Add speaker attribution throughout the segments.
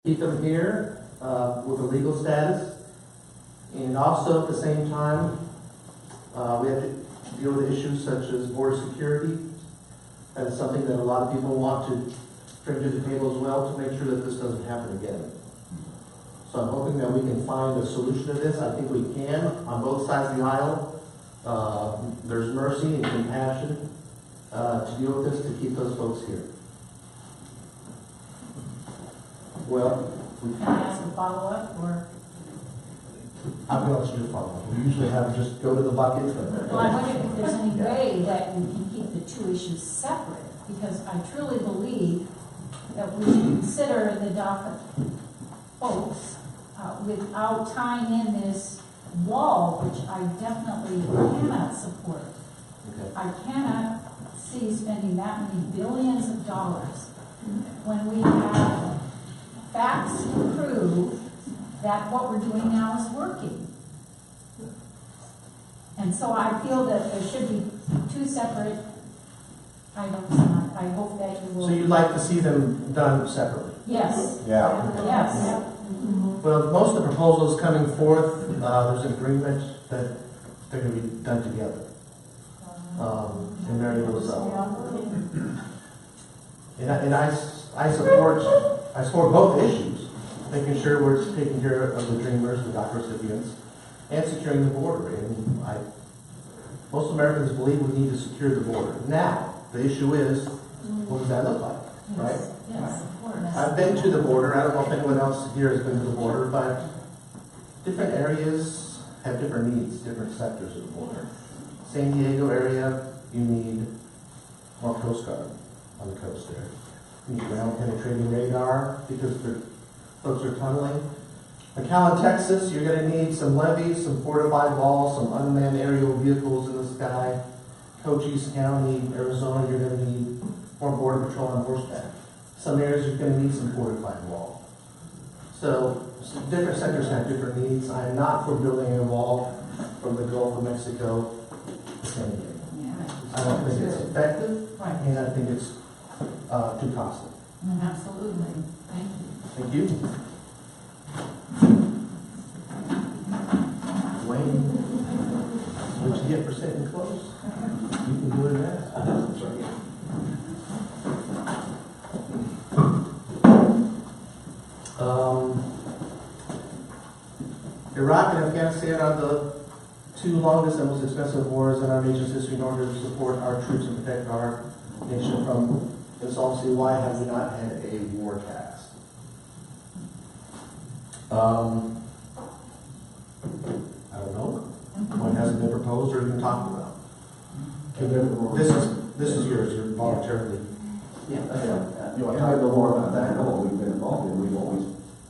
Speaker 1: keep them here with a legal status. And also at the same time, we have to deal with issues such as border security. That is something that a lot of people want to bring to the table as well to make sure that this doesn't happen again. So I'm hoping that we can find a solution to this. I think we can on both sides of the aisle. There's mercy and compassion to deal with this, to keep those folks here. Well,
Speaker 2: Can I ask a follow-up, or?
Speaker 1: I'm going to do follow-up. We usually have just go to the bucket.
Speaker 2: Well, I wonder if there's any way that you can keep the two issues separate, because I truly believe that we should consider the DACA folks without tying in this wall, which I definitely cannot support.
Speaker 1: Okay.
Speaker 2: I cannot see spending that many billions of dollars when we have facts to prove that what we're doing now is working. And so I feel that there should be two separate items, and I hope that you will.
Speaker 1: So you'd like to see them done separately?
Speaker 2: Yes.
Speaker 3: Yeah.
Speaker 2: Yes.
Speaker 1: Well, most of the proposals coming forth, there's an agreement that they're going to be done together. And marry those up. And I support both issues, making sure we're taking care of the dreamers, the DACA recipients, and securing the border. And most Americans believe we need to secure the border. Now, the issue is, what does that look like, right?
Speaker 2: Yes, of course.
Speaker 1: I've been to the border. I don't know if anyone else here has been to the border, but different areas have different needs, different sectors of the border. San Diego area, you need more Coast Guard on the coast there. You need ground penetrating radar because the folks are tunneling. McAllen, Texas, you're going to need some levees, some fortified walls, some unmanned aerial vehicles in the sky. Cochise County, Arizona, you're going to need more border patrol on horseback. Some areas you're going to need some fortified wall. So different sectors have different needs. I am not for building a wall from the Gulf of Mexico to San Diego. I don't think it's effective,
Speaker 2: Right.
Speaker 1: and I think it's too costly.
Speaker 2: Absolutely. Thank you.
Speaker 1: Thank you. Wayne, what you get for sitting close? You can do it now. Iraq and Afghanistan are the two longest and most expensive wars in our nation's history. In order to support our troops and protect our nation from insolvency, why have we not had a war tax? I don't know. One hasn't been proposed or even talked about. This is yours. You're voluntarily.
Speaker 3: Yeah. You know, I know more about that. I know what we've been involved in. We've always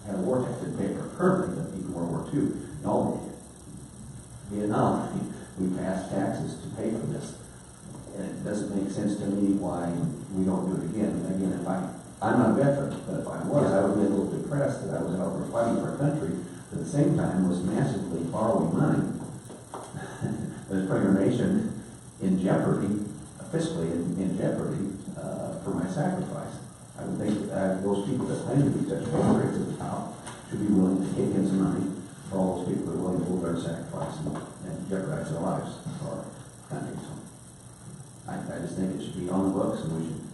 Speaker 3: had a war tax in paper currently, but even World War II, in all Vietnam, we passed taxes to pay for this. And it doesn't make sense to me why we don't do it again. And again, I'm not a veteran, but if I was, I would be a little depressed that I was out there fighting for our country, but at the same time was massively borrowing money. That is putting our nation in jeopardy, fiscally in jeopardy, for my sacrifice. I would think that those people that claim to be such patriots at the top should be willing to kick in some money for all those people that are willing to hold their sacrifice and jeopardize their lives for our country. So I just think it should be on the books and we should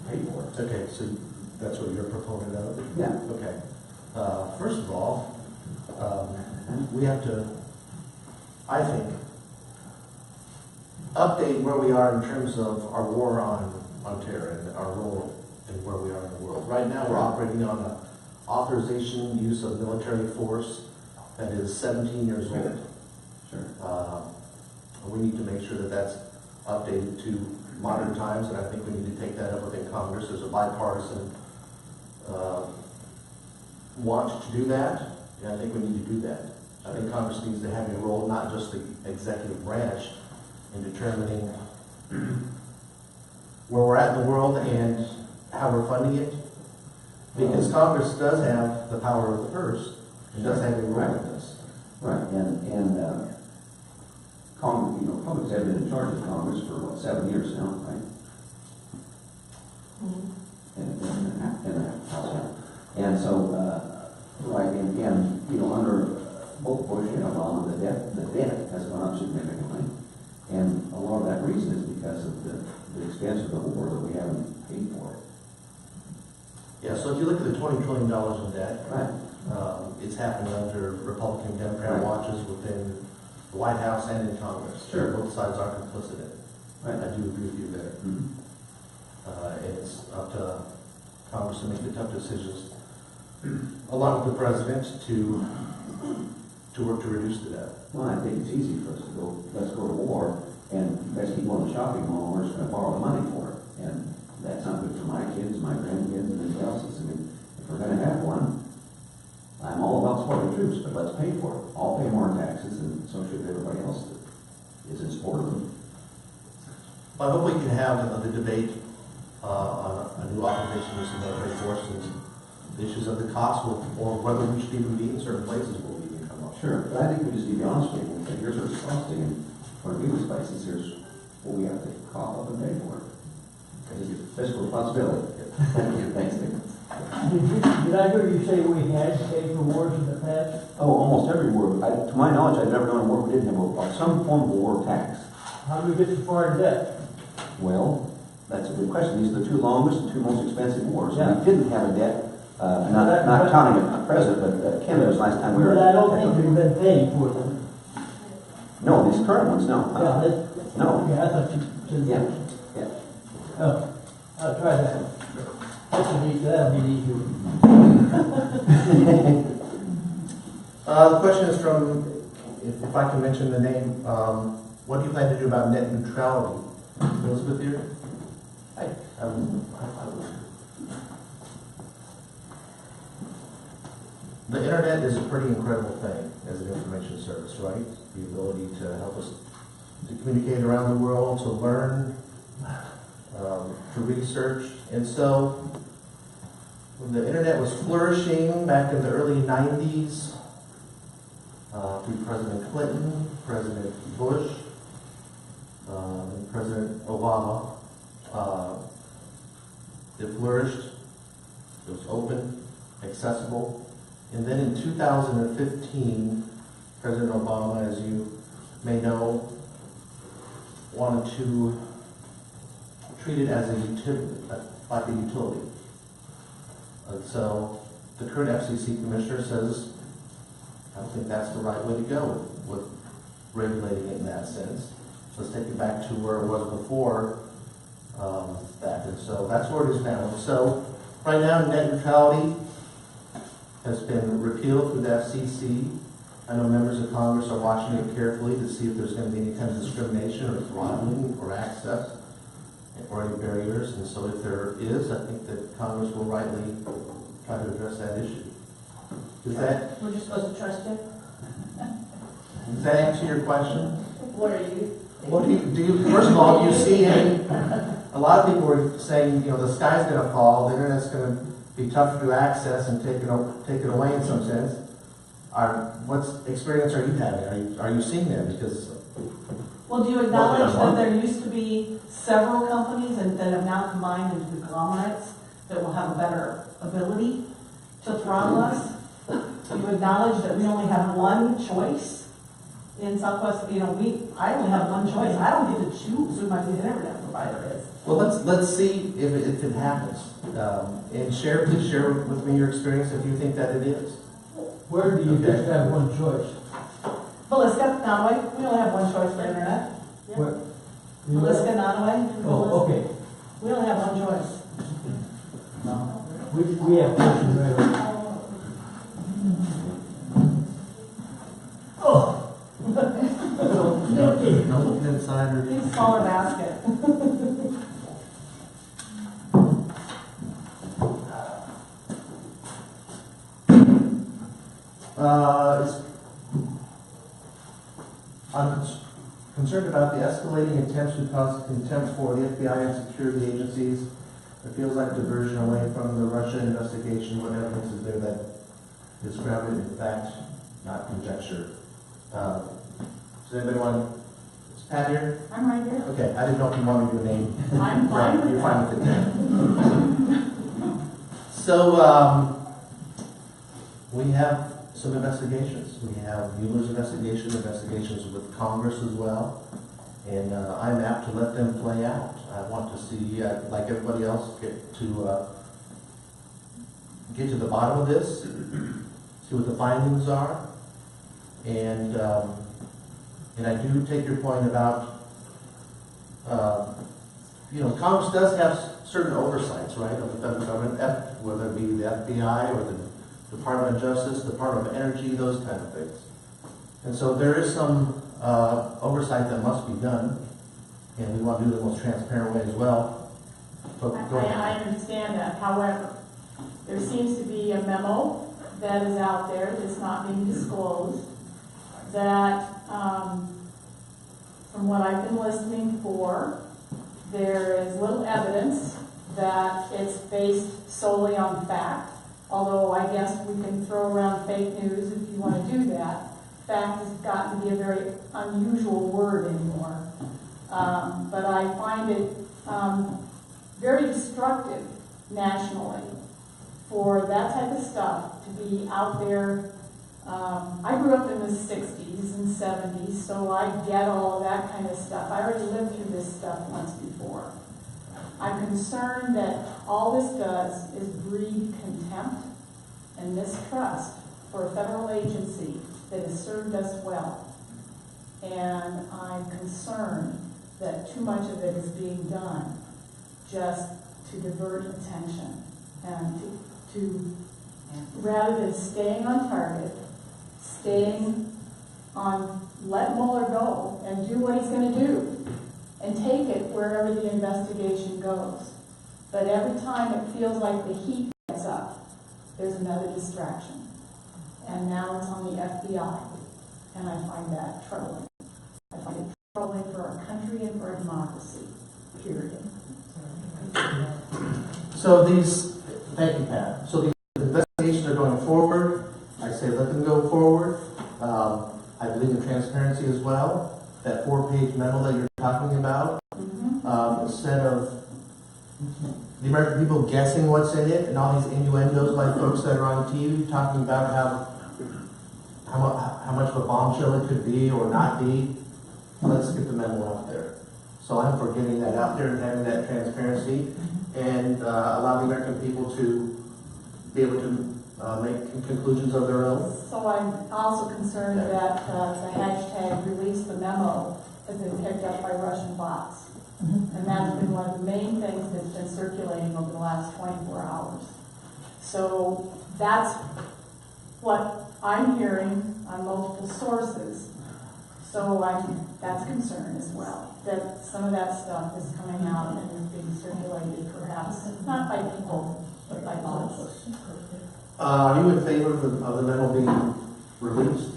Speaker 3: pay for it.
Speaker 1: Okay, so that's what you're a proponent of?
Speaker 3: Yeah.
Speaker 1: Okay. First of all, we have to, I think, update where we are in terms of our war on terror and our role in where we are in the world. Right now, we're operating on an authorization use of military force that is 17 years old.
Speaker 3: Sure.
Speaker 1: We need to make sure that that's updated to modern times, and I think we need to take that up within Congress. There's a bipartisan want to do that, and I think we need to do that. I think Congress needs to have a role, not just the executive branch, in determining where we're at in the world and how we're funding it. Because Congress does have the power of the purse. It does have a role in this.
Speaker 3: Right, and Congress, you know, Republicans have been in charge of Congress for, what, 7 years now, right? And the House. And so, right, and, you know, under both Bush and Obama, the debt has gone up significantly. And a lot of that reason is because of the expense of the war that we haven't paid for it.
Speaker 1: Yeah, so if you look at the $20 trillion in debt,
Speaker 3: Right.
Speaker 1: it's happened under Republican, Democrat
Speaker 3: Right.
Speaker 1: watches within the White House and in Congress.
Speaker 3: Sure.
Speaker 1: Both sides are complicit in it.
Speaker 3: Right.
Speaker 1: I do agree with you there.
Speaker 3: Mhm.
Speaker 1: It's up to Congress to make the tough decisions, along with the president, to work to reduce the debt.
Speaker 3: Well, I think it's easy for us to go, let's go to war, and let's keep going to shopping mall, we're just gonna borrow the money for it. And that's not good for my kids, my grandkids, and anything else. I mean, if we're gonna have one, I'm all about supporting troops, but let's pay for it. I'll pay more taxes, and so should everybody else that is in support of them.
Speaker 1: Well, I hope we can have the debate on a new authorization of some military force and the issues of the cost, or whether we should even be in certain places where we can come up.
Speaker 3: Sure, but I think we just need to be honest with people and say, here's what it's costing, and when we these places, here's what we have to cough up and pay for it. Because it's fiscal responsibility. Thank you, thanks, Dick.
Speaker 4: Did I hear you say we had paid for wars in the past?
Speaker 3: Oh, almost every war, to my knowledge, I've never known a war we didn't have some form of war tax.
Speaker 4: How do we get so far in debt?
Speaker 3: Well, that's a good question. These are the two longest and two most expensive wars.
Speaker 4: Yeah.
Speaker 3: We didn't have a debt, not counting a president, but Canada was last time we were.
Speaker 4: But I don't think we've been paying for them.
Speaker 3: No, these current ones, no.
Speaker 4: Yeah, that's,
Speaker 3: No.
Speaker 4: okay, I thought you said.
Speaker 3: Yeah, yeah.
Speaker 4: Oh, I'll try that. That'll be easier.
Speaker 1: The question is from, if I can mention the name, what do you plan to do about net neutrality? Elizabeth here? The internet is a pretty incredible thing as an information service, right? The ability to help us to communicate around the world, to learn, to research. And so, when the internet was flourishing back in the early 90s, through President Clinton, President Bush, and President Obama, it flourished, it was open, accessible. And then in 2015, President Obama, as you may know, wanted to treat it as a utility, like a utility. And so the current FCC commissioner says, I don't think that's the right way to go with regulating it in that sense. Let's take it back to where it was before that. And so that's where it is now. And so right now, net neutrality has been repealed through the FCC. I know members of Congress are watching it carefully to see if there's going to be any kind of discrimination or throttling or access or any barriers. And so if there is, I think that Congress will rightly try to address that issue. Does that,
Speaker 5: We're just supposed to trust you?
Speaker 1: does that answer your question?
Speaker 5: What are you?
Speaker 1: Well, do you, first of all, do you see any, a lot of people are saying, you know, the sky's going to fall, the internet's going to be tougher to access and take it away in some sense. What experience are you having? Are you seeing that? Because
Speaker 5: Well, do you acknowledge that there used to be several companies that have now combined into conglomerates that will have a better ability to throttle us? Do you acknowledge that we only have one choice in Southwest? You know, I only have one choice. I don't get to choose who my internet provider is.
Speaker 1: well, let's see if it happens. And please share with me your experience if you think that it is.
Speaker 4: Where do you just have one choice?
Speaker 5: Villisca, Nottoway, we only have one choice for internet.
Speaker 4: What?
Speaker 5: Villisca, Nottoway.
Speaker 4: Oh, okay.
Speaker 5: We only have one choice.
Speaker 4: We have questions right away. Oh. Okay.
Speaker 1: No looking inside or.
Speaker 5: Big smaller basket.
Speaker 1: I'm concerned about the escalating attempts to cause contempt for the FBI and security agencies. It feels like diversion away from the Russia investigation. What evidence is there that is grounded in fact, not conjecture? Does anybody want? Is Pat here?
Speaker 5: I'm right here.
Speaker 1: Okay, I didn't know if you wanted your name.
Speaker 5: I'm fine with
Speaker 1: You're
Speaker 5: that.
Speaker 1: fine with it. So, We have some investigations. We have Mueller's investigation, investigations with Congress as well. And I'm apt to let them play out. I want to see, like everybody else, get to the bottom of this, see what the findings are. And I do take your point about, Congress does have certain oversights, right, of the federal government, whether it be the FBI or the Department of Justice, Department of Energy, those kind of things. And so there is some oversight that must be done, and we want to do it the most transparent way as well. But go ahead.
Speaker 6: I understand that. However, there seems to be a memo that is out there that's not being disclosed that, from what I've been listening for, there is little evidence that it's based solely on fact, although I guess we can throw around fake news if you want to do that. Fact has gotten to be a very unusual word anymore. But I find it very destructive nationally for that type of stuff to be out there. I grew up in the 60s and 70s, so I get all of that kind of stuff. I already lived through this stuff once before. I'm concerned that all this does is breed contempt and mistrust for a federal agency that has served us well. And I'm concerned that too much of it is being done just to divert attention and to rather than staying on target, staying on let Mueller go and do what he's going to do and take it wherever the investigation goes. But every time it feels like the heat gets up, there's another distraction. And now it's on the FBI. And I find that troubling. I find it troubling for our country and for our democracy, period.
Speaker 1: So thank you, Pat. So these investigations are going forward. I say let them go forward. I believe in transparency as well. That 4-page memo that you're talking about, instead of the American people guessing what's in it and all these innuendos by folks that are on TV talking about how much of a bombshell it could be or not be, let's get the memo out there. So I'm for getting that out there and having that transparency and allow the American people to be able to make conclusions of their own.
Speaker 6: So I'm also concerned that the hashtag release the memo has been picked up by Russian bots. And that's been one of the main things that's been circulating over the last 24 hours. So that's what I'm hearing on multiple sources. So that's concern as well, that some of that stuff is coming out and is being circulated perhaps, not by people, but by bots.
Speaker 1: Are you in favor of the memo being released?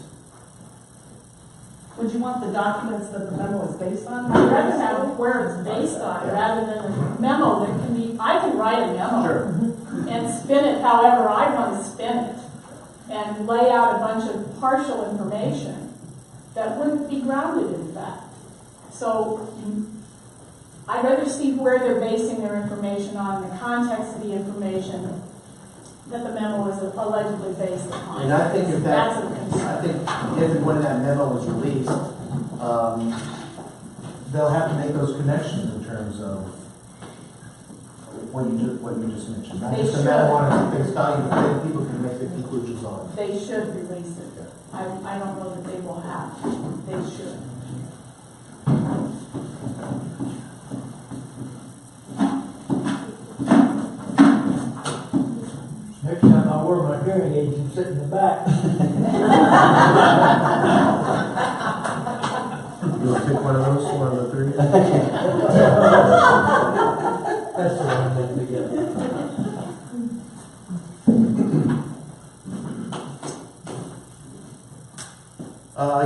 Speaker 5: Would you want the documents that the memo is based on?
Speaker 6: I'd rather have where it's based on rather than a memo that can be, I can write a memo and spin it however I want to spin it and lay out a bunch of partial information that wouldn't be grounded in fact. So I'd rather see where they're basing their information on, the context of the information that the memo is allegedly based upon.
Speaker 1: And I think if
Speaker 6: that's a concern.
Speaker 1: I think if and when that memo was released, they'll have to make those connections in terms of what you just mentioned. Not
Speaker 6: They
Speaker 1: just a
Speaker 6: should.
Speaker 1: memo on face value, but then people can make the conclusions on it.
Speaker 6: They should release it. I don't know that they will have to. They should.
Speaker 4: Next time I wear my hearing aids and sit in the back.
Speaker 1: You want to pick one of those, one of the three?
Speaker 4: That's the one that we get.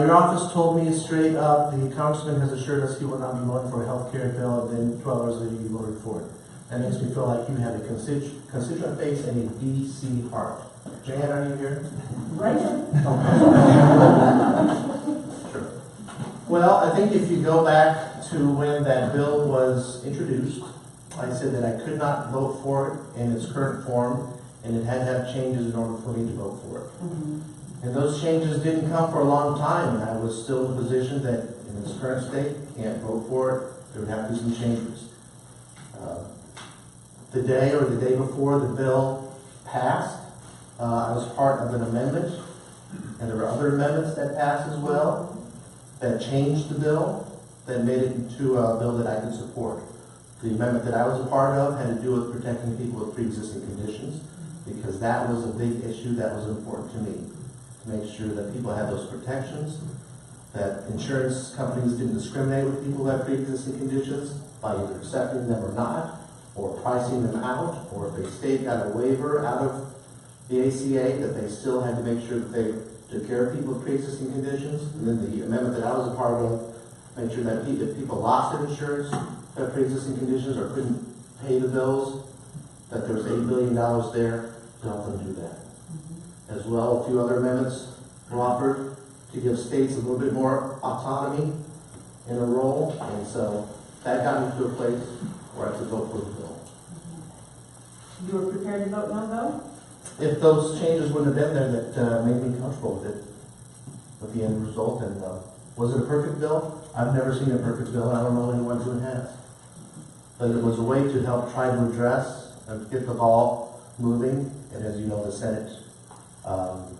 Speaker 1: Your office told me straight up, the congressman has assured us he will not be voting for a health care bill, and then 12 hours later you voted for it. That makes me feel like you have a constituent base and a DC heart. Jan, are you here?
Speaker 6: Right here.
Speaker 1: Sure. Well, I think if you go back to when that bill was introduced, I said that I could not vote for it in its current form, and it had to have changes in order for me to vote for it. And those changes didn't come for a long time, and I was still in the position that in its current state, can't vote for it, there would have to be some changes. The day or the day before the bill passed, I was part of an amendment, and there were other amendments that passed as well, that changed the bill, that made it into a bill that I could support. The amendment that I was a part of had to do with protecting people with pre-existing conditions, because that was a big issue that was important to me, to make sure that people had those protections, that insurance companies didn't discriminate with people who have pre-existing conditions by either accepting them or not, or pricing them out, or if a state got a waiver out of the ACA, that they still had to make sure that they took care of people with pre-existing conditions. And then the amendment that I was a part of made sure that if people lost their insurance, had pre-existing conditions, or couldn't pay the bills, that there was $8 billion there to help them do that. As well, a few other amendments were offered to give states a little bit more autonomy in a role, and so that got me to a place where I could vote for the bill.
Speaker 5: You were prepared to vote no, though?
Speaker 1: If those changes wouldn't have been there, that made me comfortable with it, with the end result. And was it a perfect bill? I've never seen a perfect bill, and I don't know anyone who has. But it was a way to help try to address and get the ball moving. And as you know, the Senate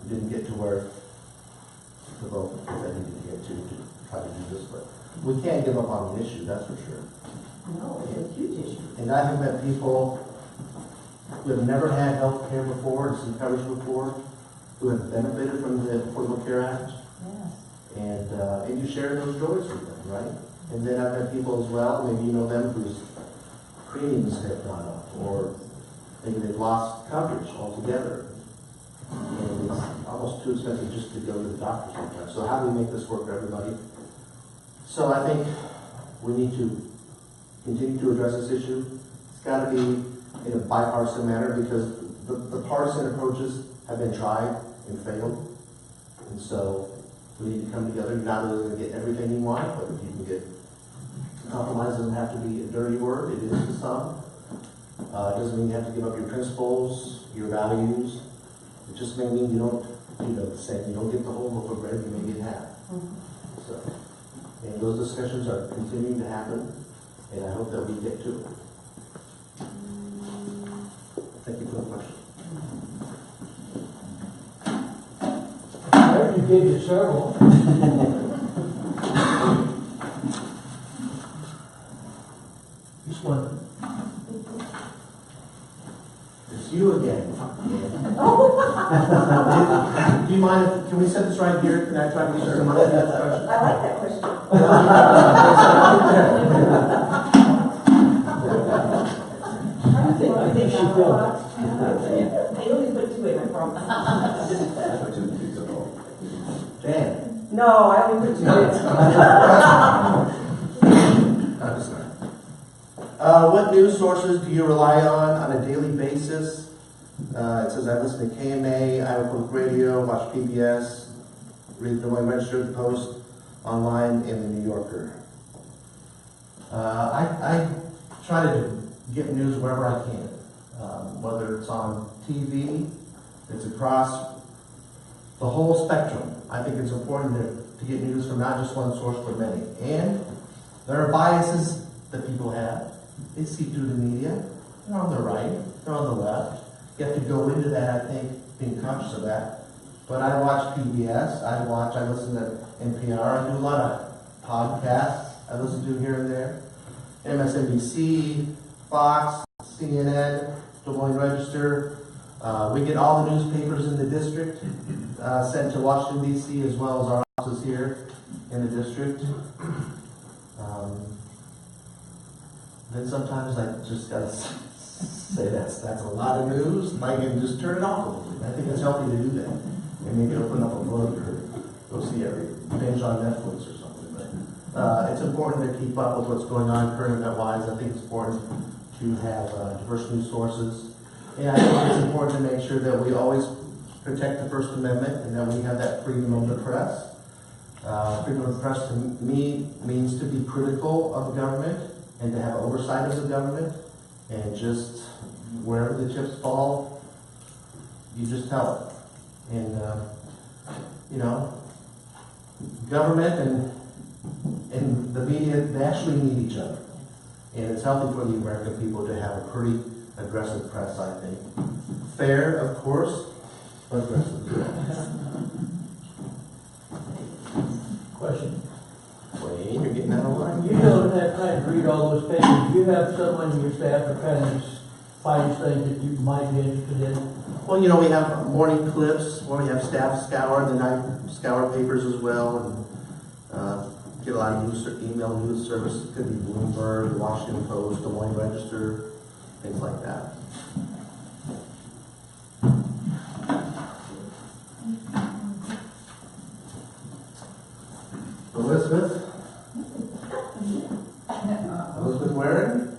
Speaker 1: didn't get to where the vote that they needed to get to try to do this. But we can't give up on the issue, that's for sure.
Speaker 5: No, it's a huge issue.
Speaker 1: And I have met people who have never had health care before, and some coverage before, who have benefited from the Affordable Care Act.
Speaker 2: Yes.
Speaker 1: And you share those joys with them, right? And then I've met people as well, maybe you know them, whose premiums have gone up, or maybe they've lost coverage altogether. And it's almost too expensive just to go to the doctor sometimes. So how do we make this work for everybody? So I think we need to continue to address this issue. It's got to be in a bipartisan manner, because the partisan approaches have been tried and failed. And so we need to come together. You're not really going to get everything you want, but if you can get compromise, doesn't have to be a dirty word. It is to some. It doesn't mean you have to give up your principles, your values. It just may mean you don't, the same. You don't get the whole loaf of bread, you may get half. So, and those discussions are continuing to happen, and I hope that we get to it. Thank you for the question.
Speaker 4: There you gave you several. Just one.
Speaker 1: It's you again. Do you mind, can we set this right here? Can I try to get some money?
Speaker 5: I like that question.
Speaker 4: I think she filled it.
Speaker 5: I only put two in, I promise.
Speaker 3: That's what you think about.
Speaker 1: Dan.
Speaker 5: No, I only put two in.
Speaker 1: I'm sorry. What news sources do you rely on a daily basis? It says I listen to KMA, Iowa Public Radio, watch PBS, read the Des Moines Register, the Post, online, and the New Yorker. I try to get news wherever I can, whether it's on TV, it's across the whole spectrum. I think it's important to get news from not just one source, but many. And there are biases that people have. They see through the media. They're on the right, they're on the left. You have to go into that, I think, being conscious of that. But I watch PBS, I listen to NPR, I do a lot of podcasts I listen to here and there. MSNBC, Fox, CNN, Des Moines Register. We get all the newspapers in the district sent to Washington, D.C., as well as our offices here in the district. Then sometimes I just gotta say that's a lot of news, and I can just turn it off a little bit. I think it's healthy to do that. And maybe open up a book or go see every binge on Netflix or something. But it's important to keep up with what's going on current event-wise. I think it's important to have diverse news sources. And I think it's important to make sure that we always protect the First Amendment and that we have that freedom of the press. Freedom of the press to me means to be critical of the government and to have oversight of the government, and just wherever the chips fall, you just tell it. And, you know, government and the media, they actually need each other. And it's healthy for the American people to have a pretty aggressive press, I think. Fair, of course, but aggressive as well.
Speaker 4: Question.
Speaker 1: Wayne, you're getting out of line.
Speaker 4: You don't have time to read all those papers. Do you have someone in your staff that kind of finds things that you might be interested in?
Speaker 1: Well, you know, we have morning clips where we have staff scour, then I scour papers as well, and get a lot of email news services. It could be Bloomberg, the Washington Post, Des Moines Register, things like that. Elizabeth? Elizabeth Waring?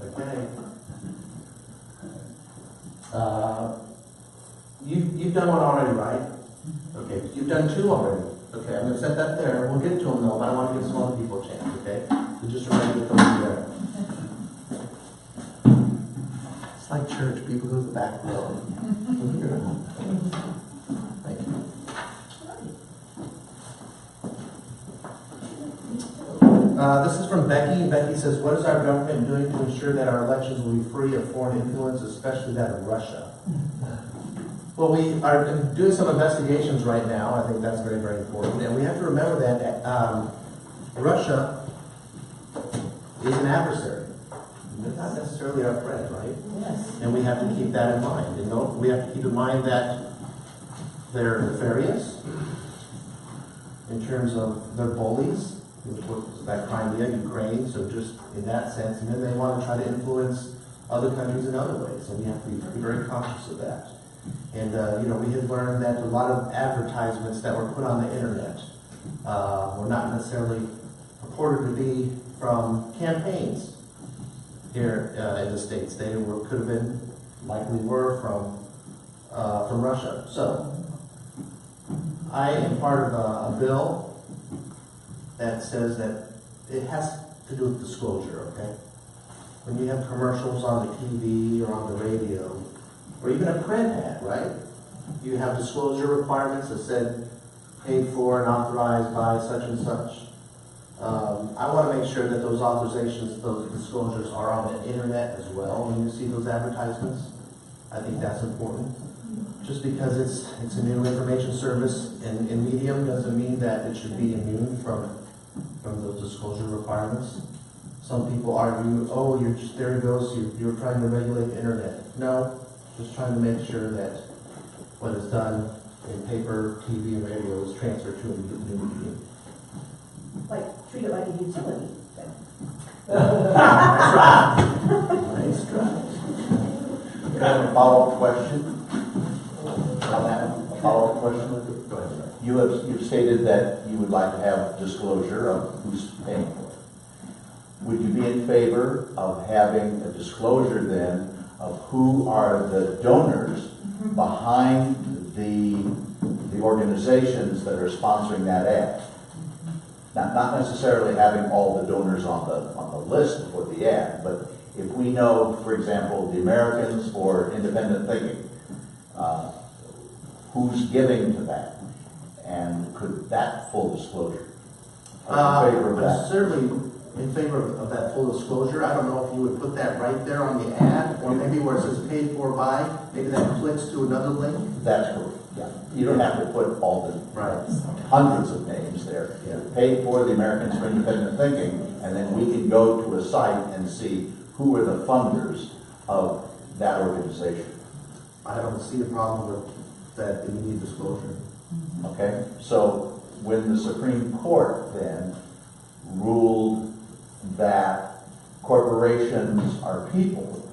Speaker 1: Okay. You've done one already, right? Okay, you've done two already. Okay, I'm gonna set that there. We'll get to them though, but I want to give some other people a chance, okay? So just remember to get those there. It's like church, people go to the back row. Thank you. This is from Becky. Becky says, what is our government doing to ensure that our elections will be free of foreign influence, especially that of Russia? Well, we are doing some investigations right now. I think that's very, very important. And we have to remember that Russia is an adversary. They're not necessarily our friend, right?
Speaker 5: Yes.
Speaker 1: And we have to keep that in mind. And we have to keep in mind that they're nefarious in terms of their bullies. That Crimea, Ukraine, so just in that sense, and then they want to try to influence other countries in other ways, so we have to be very conscious of that. And you know, we have learned that a lot of advertisements that were put on the internet were not necessarily purported to be from campaigns here in the States. They could have been, likely were from Russia. So I am part of a bill that says that it has to do with disclosure, okay? When you have commercials on the TV or on the radio, or even a print ad, right? You have disclosure requirements that said paid for and authorized by such and such. I want to make sure that those authorizations, those disclosures are on the internet as well when you see those advertisements. I think that's important. Just because it's a new information service in Medium doesn't mean that it should be immune from those disclosure requirements. Some people argue, oh, there it goes, you're trying to regulate the internet. No, just trying to make sure that what is done in paper, TV, and radio is transferred to a new medium.
Speaker 7: Like, treat it like a utility.
Speaker 1: That's right. Nice try.
Speaker 8: Can I have a follow-up question? A follow-up question?
Speaker 1: Go ahead, sir.
Speaker 8: You've stated that you would like to have disclosure of who's paying for it. Would you be in favor of having a disclosure then of who are the donors behind the organizations that are sponsoring that ad? Not necessarily having all the donors on the list for the ad, but if we know, for example, the Americans for Independent Thinking, who's giving to that? And could that full disclosure? Are you in favor of
Speaker 1: I'm
Speaker 8: that?
Speaker 1: certainly in favor of that full disclosure. I don't know if you would put that right there on the ad, or maybe where it says paid for by, maybe that clicks to another link.
Speaker 8: That's correct, yeah. You don't have to put all the
Speaker 1: Right.
Speaker 8: hundreds of names there.
Speaker 1: Yeah.
Speaker 8: Paid for the Americans for Independent Thinking, and then we can go to a site and see who are the funders of that organization.
Speaker 1: I don't see a problem with that immediate disclosure.
Speaker 8: Okay? So when the Supreme Court then ruled that corporations are people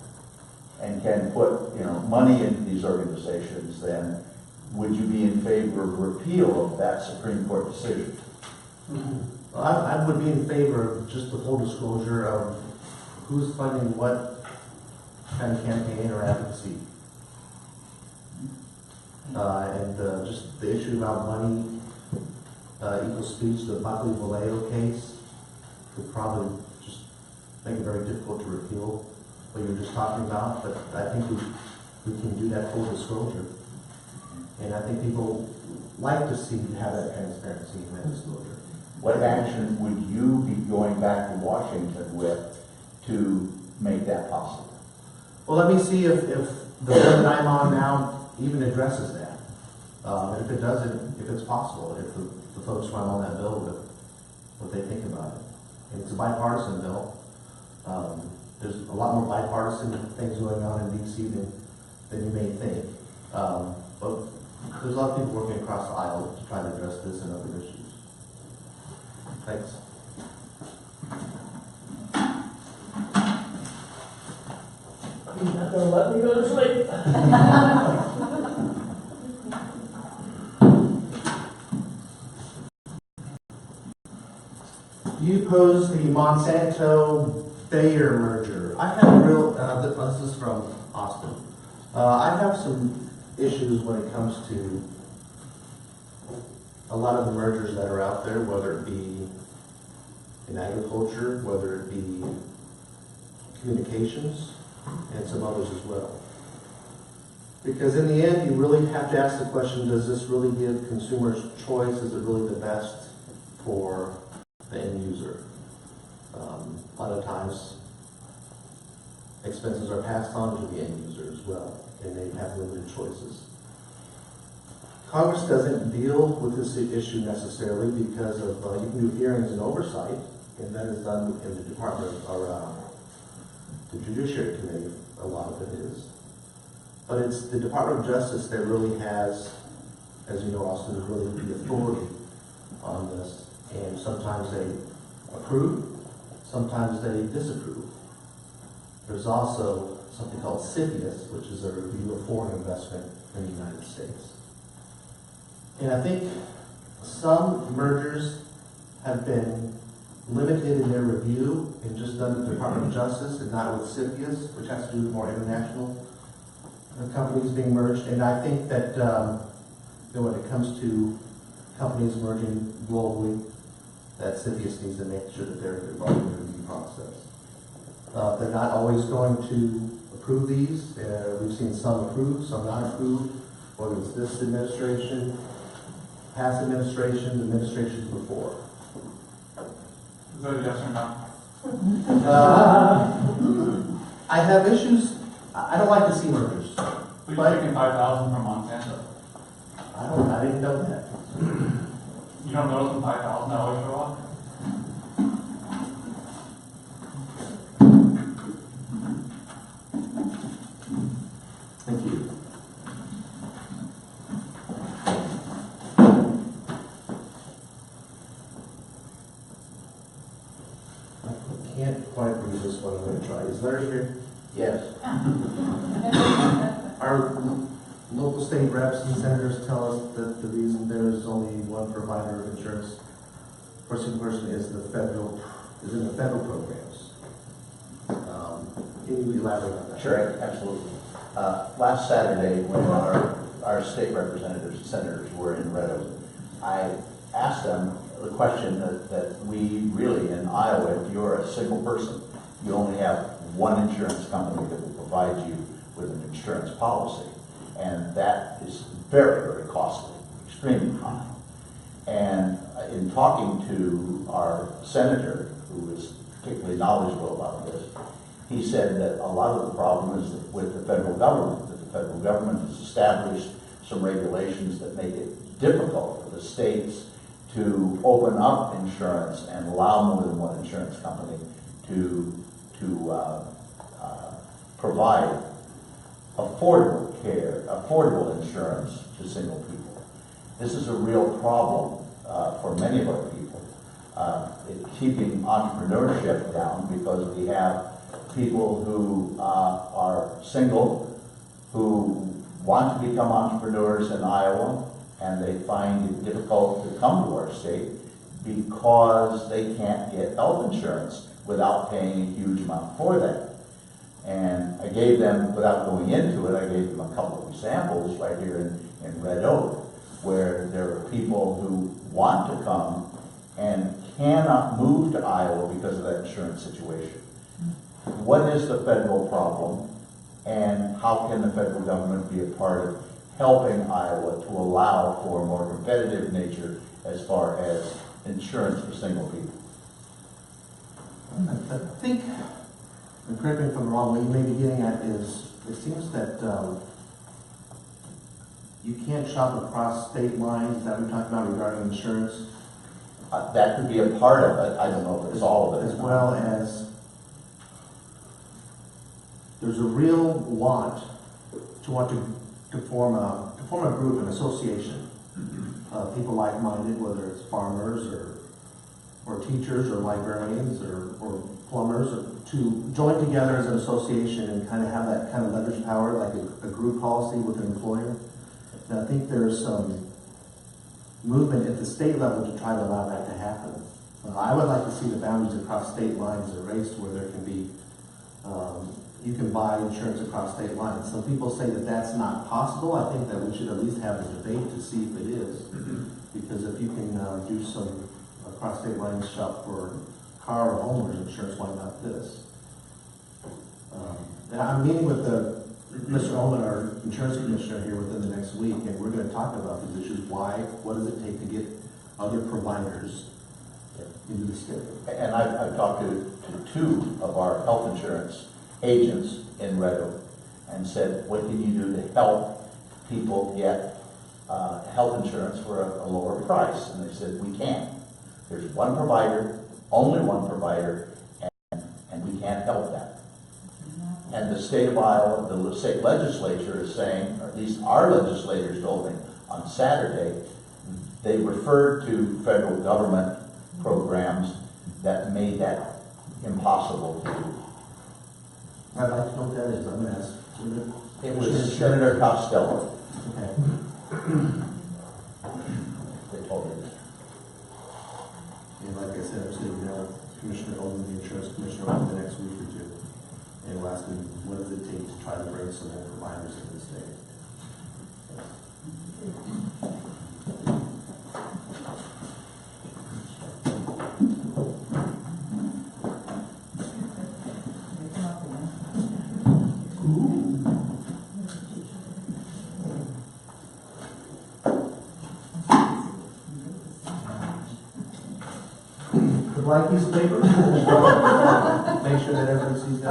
Speaker 8: and can put, money into these organizations, then would you be in favor of repeal of that Supreme Court decision?
Speaker 1: Well, I would be in favor of just the full disclosure of who's funding what kind of campaign or advocacy. And just the issue about money equals speech, the Buckley Vallejo case could probably just make it very difficult to repeal what you were just talking about. But I think we can do that full disclosure. And I think people like to see, have that transparency and that disclosure.
Speaker 8: What action would you be going back to Washington with to make that possible?
Speaker 1: Well, let me see if the bill that I'm on now even addresses that. And if it doesn't, if it's possible, if the folks who I'm on that bill with, what they think about it. And it's a bipartisan bill. There's a lot more bipartisan things going on in DC than you may think. But there's a lot of people working across the aisle to try to address this and other issues. Thanks.
Speaker 4: You're not gonna let me go to sleep.
Speaker 1: You posed the Monsanto Bayer merger. I have a real, this is from Austin. I have some issues when it comes to a lot of the mergers that are out there, whether it be in agriculture, whether it be communications, and some others as well. Because in the end, you really have to ask the question, does this really give consumers choice? Is it really the best for the end user? A lot of times, expenses are passed on to the end user as well, and they have limited choices. Congress doesn't deal with this issue necessarily because of, you can do hearings and oversight, and that is done in the Department or the Judiciary Committee, a lot of it is. But it's the Department of Justice that really has, as you know, Austin, really the authority on this. And sometimes they approve, sometimes they disapprove. There's also something called CFIUS, which is a review of foreign investment in the United States. And I think some mergers have been limited in their review and just done at the Department of Justice and not with CFIUS, which has to do with more international companies being merged. And I think that when it comes to companies merging globally, that CFIUS needs to make sure that they're involved in the review process. They're not always going to approve these. We've seen some approved, some not approved, whether it's this administration, past administrations, administrations before.
Speaker 9: Is that a yes or no?
Speaker 1: I have issues. I don't like to see mergers.
Speaker 9: But you're taking 5,000 from Monsanto.
Speaker 1: I didn't know that.
Speaker 9: You don't notice the $5,000 show up?
Speaker 1: Thank you. I can't quite read this one. I'm going to try. Is Larry here?
Speaker 8: Yes.
Speaker 1: Our local state reps and senators tell us that the reason there is only one provider of insurance for a single person is in the federal programs. Can you elaborate on that?
Speaker 8: Sure, absolutely. Last Saturday, when our state representatives and senators were in Red Oak, I asked them the question that we really, in Iowa, if you're a single person, you only have one insurance company that will provide you with an insurance policy. And that is very, very costly, extremely high. And in talking to our senator, who is particularly knowledgeable about this, he said that a lot of the problem is with the federal government, that the federal government has established some regulations that make it difficult for the states to open up insurance and allow more than one insurance company to provide affordable care, affordable insurance to single people. This is a real problem for many of our people. It's keeping entrepreneurship down because we have people who are single, who want to become entrepreneurs in Iowa, and they find it difficult to come to our state because they can't get health insurance without paying a huge amount for that. And I gave them, without going into it, I gave them a couple of examples right here in Red Oak, where there are people who want to come and cannot move to Iowa because of that insurance situation. What is the federal problem? And how can the federal government be a part of helping Iowa to allow for a more competitive nature as far as insurance for single people?
Speaker 1: I think, and correct me if I'm wrong, what you may be getting at is, it seems that you can't shop across state lines, is that what we're talking about regarding insurance?
Speaker 8: That could be a part of it. I don't know if it's all of it.
Speaker 1: As well as, there's a real want to form a group, an association of people like-minded, whether it's farmers or teachers or librarians or plumbers, or to join together as an association and kind of have that kind of leverage power, like a group policy with an employer. And I think there's some movement at the state level to try to allow that to happen. I would like to see the boundaries across state lines erased where there can be, you can buy insurance across state lines. Some people say that that's not possible. I think that we should at least have a debate to see if it is. Because if you can do some across state lines shop for car or homeowners insurance, why not this? And I'm meeting with Mr. Ullman, our insurance commissioner, here within the next week, and we're going to talk about these issues. Why? What does it take to get other providers into the state?
Speaker 8: And I've talked to two of our health insurance agents in Red Oak and said, what can you do to help people get health insurance for a lower price? And they said, we can't. There's one provider, only one provider, and we can't help that. And the state of Iowa, the state legislature is saying, or at least our legislators told me on Saturday, they referred to federal government programs that made that impossible to do.
Speaker 1: I'd like to know what that is. I'm going to ask.
Speaker 8: It was Senator Costello.
Speaker 1: Okay.
Speaker 8: They told me that.
Speaker 1: And like I said, I'm sitting down with Commissioner Ullman, the insurance commissioner, over the next week or two. And we'll ask them, what does it take to try to bring some more providers in the state? The blank piece of paper? Make sure that everybody sees that.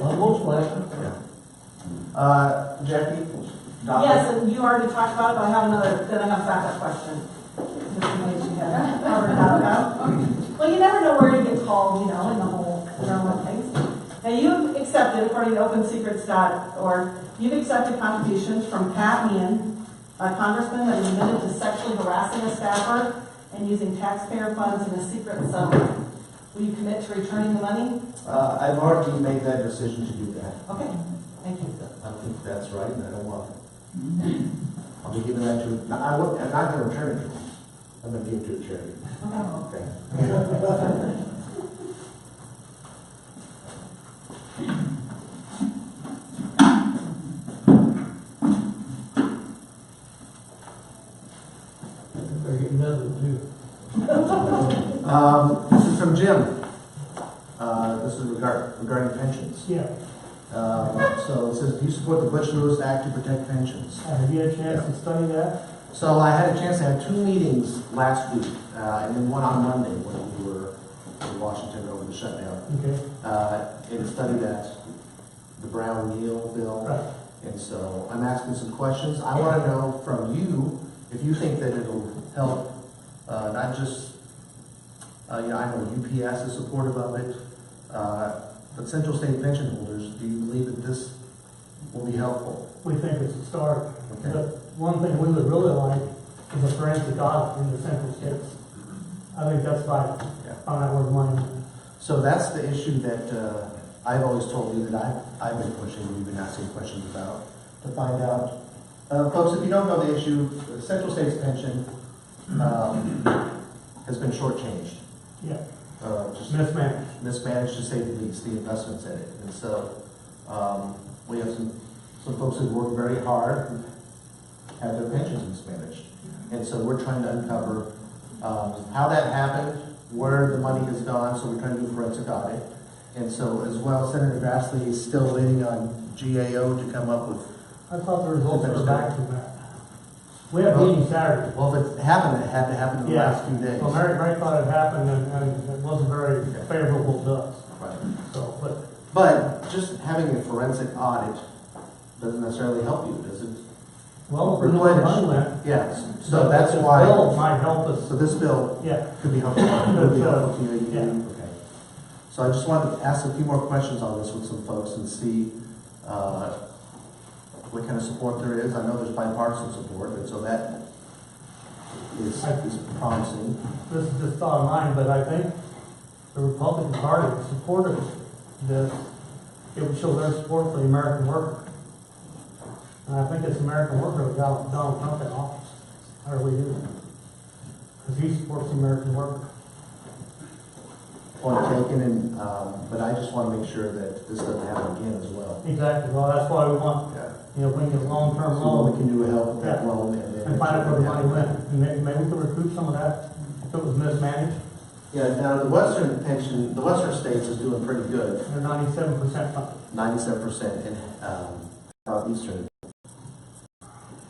Speaker 4: Almost like.
Speaker 1: Jackie?
Speaker 5: Yes, and you already talked about it, but I have then I have a backup question. Just in case you had covered that up. Well, you never know where you get called, in the whole realm of things. Now, you've accepted, according to OpenSecrets.org, you've accepted contributions from Pat Meehan, a congressman that is admitted to sexually harassing a staffer and using taxpayer funds in a secret settlement. Will you commit to returning the money?
Speaker 1: I've already made that decision to do that.
Speaker 5: Okay, thank you.
Speaker 1: I think that's right, and I don't want it. I'll be giving that to, I'm not going to return it to him. I'm going to give it to a charity. Okay.
Speaker 4: They're getting another too.
Speaker 1: This is from Jim. This is regarding pensions.
Speaker 10: Yeah,
Speaker 1: So it says, do you support the Butch-Lewis Act to protect pensions?
Speaker 10: have you had a chance to study that?
Speaker 1: So I had a chance to have 2 meetings last week, and then one on Monday when we were in Washington over the shutdown.
Speaker 10: Okay.
Speaker 1: And studied that, the Brown-Neal bill.
Speaker 10: Right.
Speaker 1: And so I'm asking some questions. I want to know from you if you think that it'll help, not just, I know UPS is supportive of it, but Central State pension holders, do you believe that this will be helpful?
Speaker 10: We think it's a start.
Speaker 1: Okay.
Speaker 10: But one thing we would really like is a forensic audit in the central states. I think that's vital.
Speaker 1: Yeah.
Speaker 10: Find out where the money is.
Speaker 1: So that's the issue that I've always told you that I've been pushing, we've been asking questions about, to find out. Folks, if you don't know the issue, the Central States pension has been shortchanged.
Speaker 10: Yeah.
Speaker 1: Just
Speaker 10: Mismanaged.
Speaker 1: to say the least, the investments in it. And so we have some folks who work very hard who have their pensions mismanaged. And so we're trying to uncover how that happened, where the money has gone, so we're trying to do a forensic audit. And so as well, Senator Grassley is still waiting on GAO to come up with,
Speaker 10: I thought the results were back to back. We have meeting Saturday.
Speaker 1: well, if it happened, it had to happen in the
Speaker 10: Yeah.
Speaker 1: last few days.
Speaker 10: So Mary thought it happened and it wasn't very favorable to us.
Speaker 1: Right.
Speaker 10: So, but
Speaker 1: But just having a forensic audit doesn't necessarily help you, does it?
Speaker 10: well, we know where the money went.
Speaker 1: Yes, so that's why,
Speaker 10: Bill might help us.
Speaker 1: so this bill
Speaker 10: Yeah.
Speaker 1: could be helpful, could be helpful to you.
Speaker 10: Yeah.
Speaker 1: Okay. So I just wanted to ask a few more questions on this with some folks and see, what kind of support there is. I know there's bipartisan support, and so that is promising.
Speaker 10: This is just thought of mine, but I think the Republican Party supported this. It would show their support for the American worker. And I think it's the American worker that got Donald Trump in office. How do we do that? Because he supports the American worker.
Speaker 1: Point taken, and, but I just want to make sure that this doesn't happen again as well.
Speaker 10: Exactly. Well, that's why we want,
Speaker 1: Okay.
Speaker 10: we can get long-term
Speaker 1: So what we
Speaker 10: loan
Speaker 1: can do to help with that
Speaker 10: Yeah.
Speaker 1: loan and then.
Speaker 10: and find out where the money went. And maybe we could recoup some of that if it was mismanaged.
Speaker 1: Yeah, now the Western pension, the Western states is doing pretty good,
Speaker 10: They're 97% funded.
Speaker 1: 97%, and, Southeastern.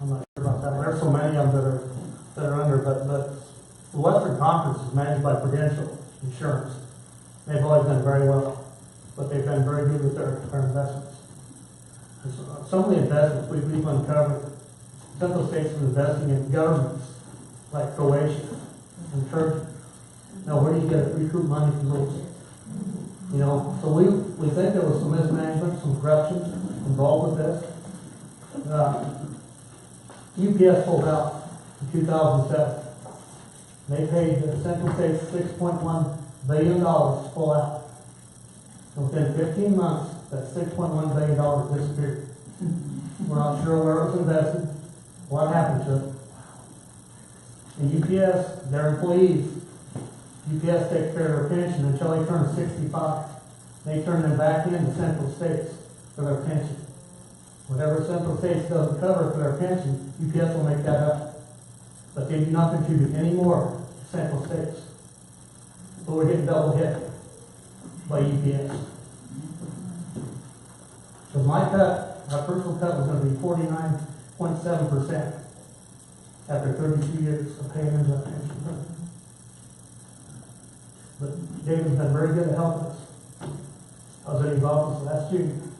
Speaker 10: I'm not sure about that. There's so many of them that are under, but the Western Conference is managed by Prudential Insurance. They've always done very well, but they've been very good with their investments. And so, some of the investments we've uncovered, Central States is investing in governments like Croatia and Turkey. Now, where do you get recoup money from those? So we think there was some mismanagement, some corruption involved with this. UPS pulled out in 2007. They paid the Central States $6.1 billion to pull out. And within 15 months, that $6.1 billion disappeared. We're not sure where it was invested, what happened to it. And UPS, their employees, UPS takes care of their pension until they turn 65. They turn them back into Central States for their pension. Whatever Central States doesn't cover for their pension, UPS will make that up. But they do not contribute any more to Central States. So we're getting double hit by UPS. So my personal cut was going to be 49.7% after 32 years of paying into that pension. But David's been very good at helping us. I was in his office last June,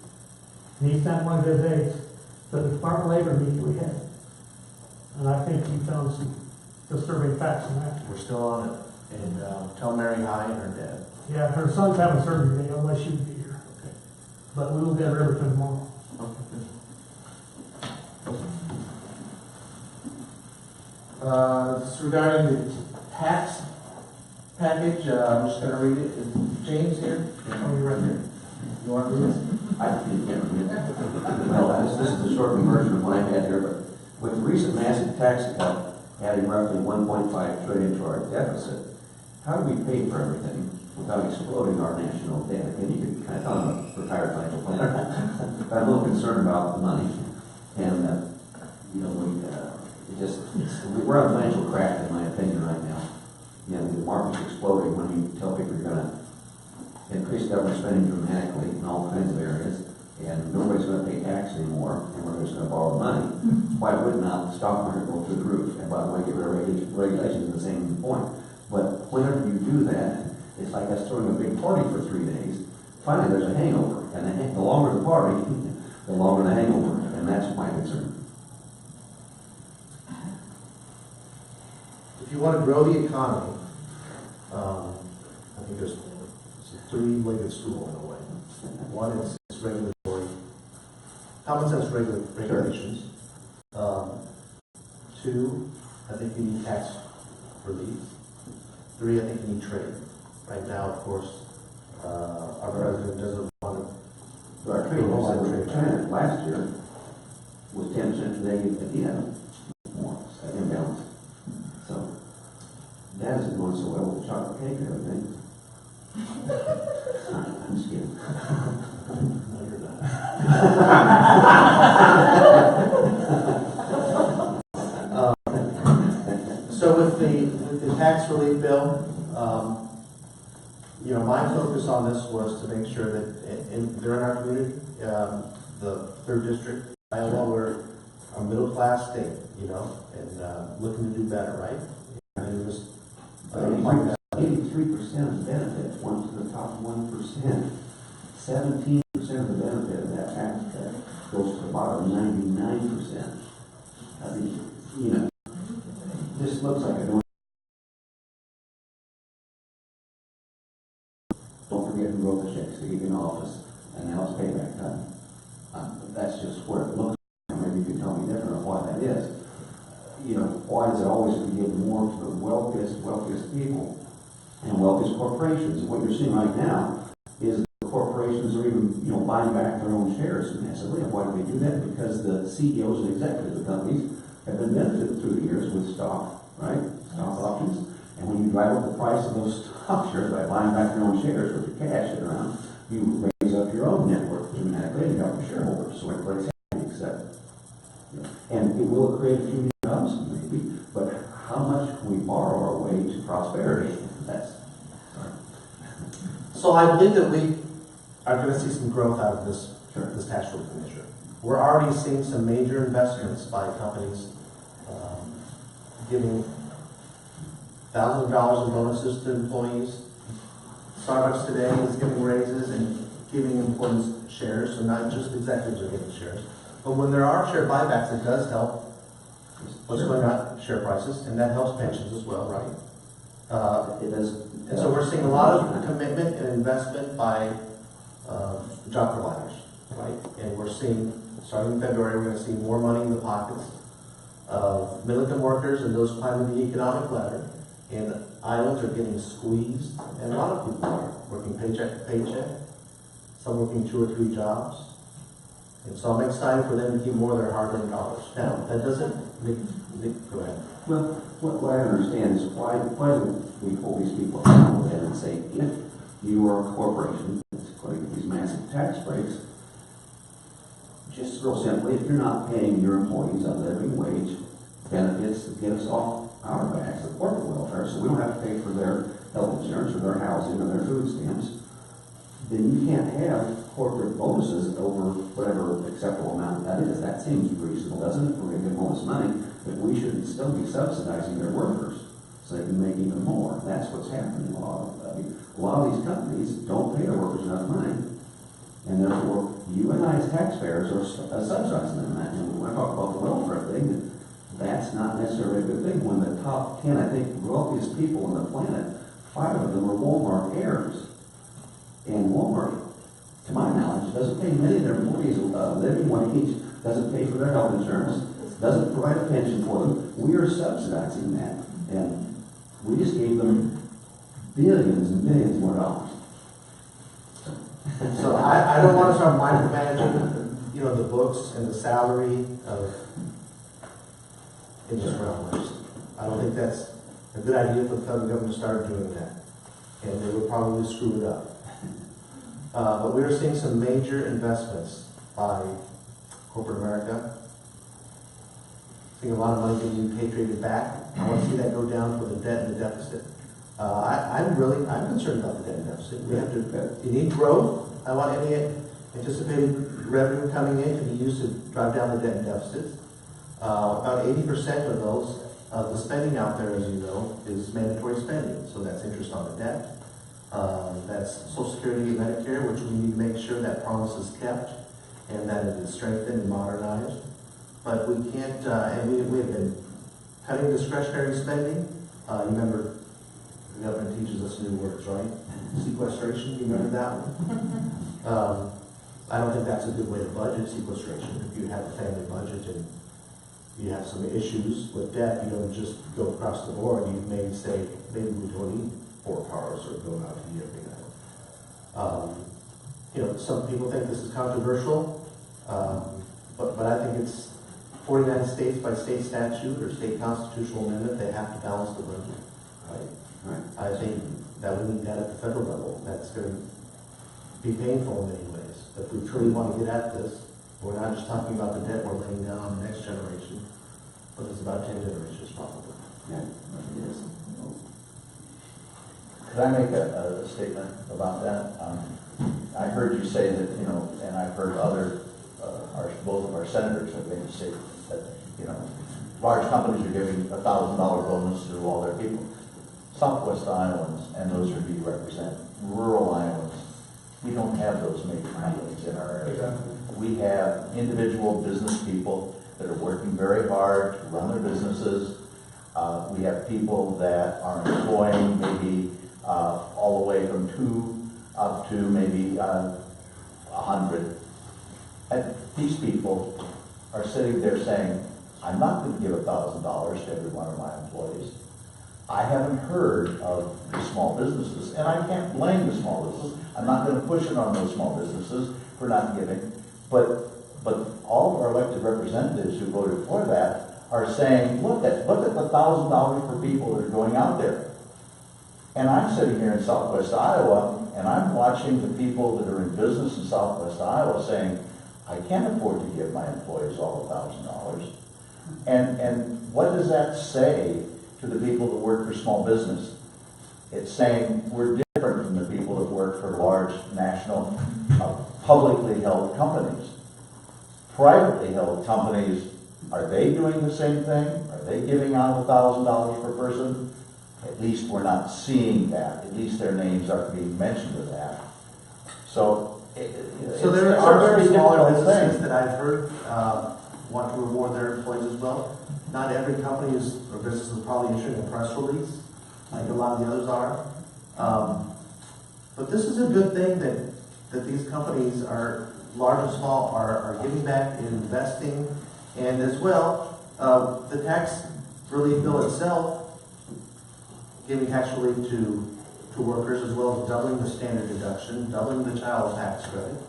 Speaker 10: and he sent one of his aides to the Department of Labor meeting we had. And I think he found some disturbing facts in that.
Speaker 1: We're still on it, and, tell Mary hi and her dad.
Speaker 10: Yeah, her son's having surgery today, otherwise she would be here.
Speaker 1: Okay.
Speaker 10: But we will get her everything tomorrow.
Speaker 1: This is regarding the tax package, I'm just gonna read it. Is James here? Oh, you're right here. You want to read this?
Speaker 3: Well, this is the short version of what I had here, but with the recent massive tax cut, adding roughly 1.5 trillion to our deficit, how do we pay for everything without exploding our national debt? And you could kind of tell I'm a retired financial planner, but I'm a little concerned about the money, and we're on a financial crash, in my opinion, right now. The market's exploding when you tell people you're going to increase government spending dramatically in all kinds of areas, and nobody's going to pay tax anymore, and we're just going to borrow the money. Why would not the stock market go through the roof? And by the way, get rid of regulations is the same point. But whenever you do that, it's like us throwing a big party for 3 days. Finally, there's a hangover, and the longer the party, the longer the hangover, and that's my concern.
Speaker 1: If you want to grow the economy, I think there's a three-legged stool in a way. One is regulatory, common sense regulations. Two, I think you need tax relief. Three, I think you need trade. Right now, of course, our president doesn't want to.
Speaker 3: Our trade with China last year was 10% negative again, more imbalance. So that isn't going so well with the chocolate cake and everything. I'm just kidding.
Speaker 1: No, you're not. So with the tax was to make sure that, they're in our community, the third district, Iowa, we're a middle-class state, you know, and looking to do better, right? And it was, like that.
Speaker 3: 83% of the benefit went to the top 1%. 17% of the benefit of that tax cut goes to the bottom 99%. I mean, you know, this looks like a don't forget who wrote the checks to get in office, and now it's payback time. That's just what it looks like. Maybe you can tell me different on why that is. You know, why does it always give more to the wealthiest people and wealthiest corporations? And what you're seeing right now is the corporations are even, you know, buying back their own shares massively. And why do they do that? Because the CEOs and executives of companies have been benefited through the years with stock, right? Stock options. And when you drive up the price of those stock shares by buying back your own shares with your cash sitting around, you raise up your own net worth dramatically and you help your shareholders. So everybody's happy except, you know, and it will create a few new jobs maybe, but how much can we borrow our way to prosperity? That's, sorry.
Speaker 1: So I believe that we are going to see some growth out of this, this tax relief measure. We're already seeing some major investments by companies giving thousands of dollars in bonuses to employees. Starbucks today is giving raises and giving employees shares, so not just executives are getting shares. But when there are share buybacks, it does help what's going on share prices, and that helps pensions as well, right?
Speaker 3: It does.
Speaker 1: And so we're seeing a lot of commitment and investment by job providers, right? And we're seeing, starting in February, we're going to see more money in the pockets of middle-income workers and those climbing the economic ladder. And islands are getting squeezed, and a lot of people are working paycheck to paycheck, some working 2 or 3 jobs. And so I'm excited for them to keep more of their hard-earned dollars. Now, that doesn't, Nick, go ahead.
Speaker 3: Well, what I understand is why do we hold these people accountable then and say, if you are a corporation that's collecting these massive tax breaks, just real simply, if you're not paying your employees a living wage, benefits that get us off our backs, the corporate welfare, so we don't have to pay for their health insurance or their housing or their food stamps, then you can't have corporate bonuses over whatever acceptable amount that is. That seems reasonable, doesn't it? We're going to give them all this money, but we shouldn't still be subsidizing their workers so they can make even more. That's what's happening. A lot of these companies don't pay their workers enough money, and therefore you and I as taxpayers are subsidizing them. And when I talk about the welfare thing, that's not necessarily a good thing. When the top 10, I think, wealthiest people on the planet, 5 of them are Walmart heirs. And Walmart, to my knowledge, doesn't pay many of their employees a living wage, doesn't pay for their health insurance, doesn't provide a pension for them. We are subsidizing that. And we just gave them billions and billions more dollars.
Speaker 1: So I don't want to start micromanaging, you know, the books and the salary of interest realms. I don't think that's a good idea for the federal government to start doing that. And they would probably screw it up. But we are seeing some major investments by corporate America. Seeing a lot of money being repatriated back. I want to see that go down for the debt and the deficit. I'm concerned about the debt and deficit. We have to, you need growth. I want any anticipated revenue coming in to be used to drive down the debt and deficits. About 80% of those, the spending out there, as you know, is mandatory spending. So that's interest on the debt. That's Social Security and Medicare, which we need to make sure that promise is kept and that it is strengthened and modernized. But we can't, and we have been cutting discretionary spending. You remember, the government teaches us new words, right? Sequestration, you remember that one? I don't think that's a good way to budget sequestration. If you have a family budget and you have some issues with debt, you don't just go across the board. You maybe say, maybe we don't need 4 cars or go out to Europe. You know, some people think this is controversial, but I think it's 49 states by state statute or state constitutional amendment, they have to balance the budget, right?
Speaker 3: Right.
Speaker 1: I think that we need that at the federal level. That's going to be painful in many ways. If we truly want to get at this, we're not just talking about the debt we're laying down on the next generation, but it's about 10 generations probably.
Speaker 3: Yeah, it is.
Speaker 8: Could I make a statement about that? I heard you say that, you know, and I've heard other, both of our senators have made a statement that, you know, large companies are giving $1,000 bonus to all their people. Southwest Iowans, and those who you represent, rural Iowans, we don't have those major companies in our area. We have individual business people that are working very hard to run their businesses. We have people that are employing maybe all the way from 2 up to maybe 100. And these people are sitting there saying, I'm not going to give $1,000 to every one of my employees. I haven't heard of the small businesses, and I can't blame the small businesses. I'm not going to push it on those small businesses for not giving. But all of our elected representatives who voted for that are saying, look at the $1,000 for people that are going out there. And I'm sitting here in Southwest Iowa, and I'm watching the people that are in business in Southwest Iowa saying, I can't afford to give my employees all $1,000. And what does that say to the people that work for small business? It's saying we're different from the people that work for large national publicly held companies. Privately held companies, are they doing the same thing? Are they giving out $1,000 per person? At least we're not seeing that. At least their names aren't being mentioned with that. So
Speaker 1: there are some smaller businesses that I've heard want to reward their employees as well. Not every company or business is probably issuing a press release, like a lot of the others are. But this is a good thing that these companies are, large and small, are giving back and investing. And as well, the tax relief bill itself, giving tax relief to workers, as well as doubling the standard deduction, doubling the child tax credit.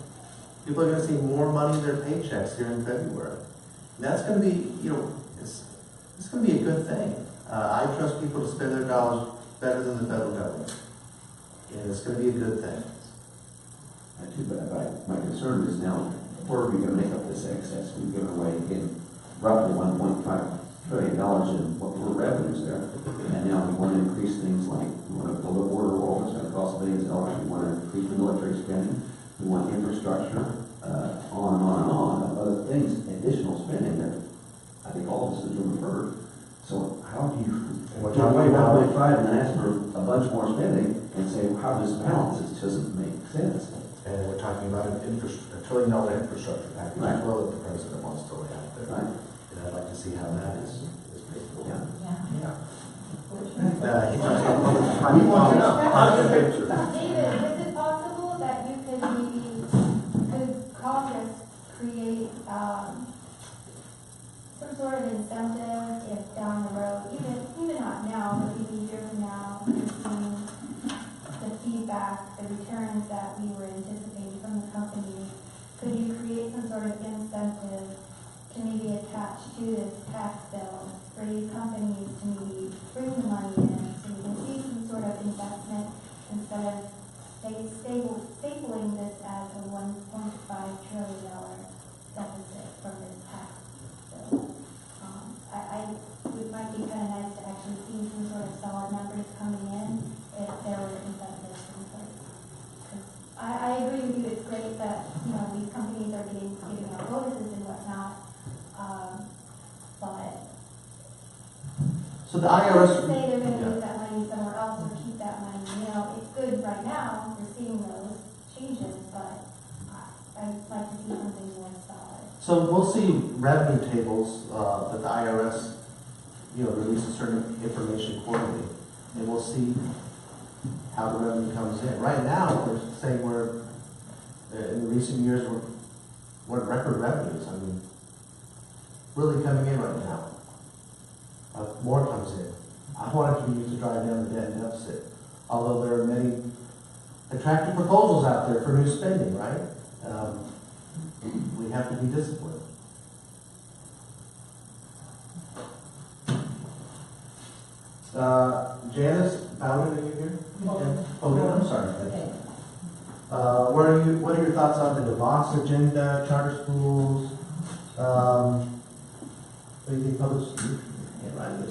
Speaker 1: People are going to see more money in their paychecks here in February. And that's going to be, you know, it's going to be a good thing. I trust people to spend their dollars better than the federal government. And it's going to be a good thing.
Speaker 3: I do, but my concern is now, where are we going to make up this excess? We've given away, again, roughly $1.5 trillion in what were revenues there. And now we want to increase things like, we want to build a border wall, it's going to cost billions of dollars. We want to increase the military spending. We want infrastructure, on and on and on, and other things, additional spending that I think all of us have referred. So how do you give away $1.5 and then ask for a bunch more spending and say, well, how does this balance? It doesn't make sense.
Speaker 1: And we're talking about a $1 trillion infrastructure package as well that the president wants to lay out there.
Speaker 3: Right.
Speaker 1: And I'd like to see how that is paid for.
Speaker 3: Yeah.
Speaker 1: He talks about public private partnerships.
Speaker 11: David, is it possible that you could Congress create some sort of incentive if down the road, even not now, but maybe a year from now, we're seeing the feedback, the returns that we were anticipating from the company? Could you create some sort of incentive to maybe attach to this tax bill for these companies to maybe bring the money in so you can see some sort of investment instead of stapling this as a $1.5 trillion deficit from this tax bill? It might be kind of nice to actually see some sort of solid numbers coming in if there were incentives in place. 'Cause I agree with you, it's great that, you know, these companies are giving out bonuses and whatnot, but
Speaker 1: So the IRS.
Speaker 11: say they're going to use that money somewhere else or keep that money, you know, it's good right now, we're seeing those changes, but I'd like to see something more solid.
Speaker 1: So we'll see revenue tables that the IRS, you know, releases certain information quarterly, and we'll see how the revenue comes in. Right now, we're saying in the recent years, we're at record revenues. I mean, really coming in right now. More comes in. I want it to be used to drive down the debt and deficit. Although there are many attractive proposals out there for new spending, right? We have to be disciplined. Janice Bowden, are you here? Oh, I'm sorry.
Speaker 2: Okay.
Speaker 1: What are your thoughts on the DeVos agenda, charter schools? Anything public?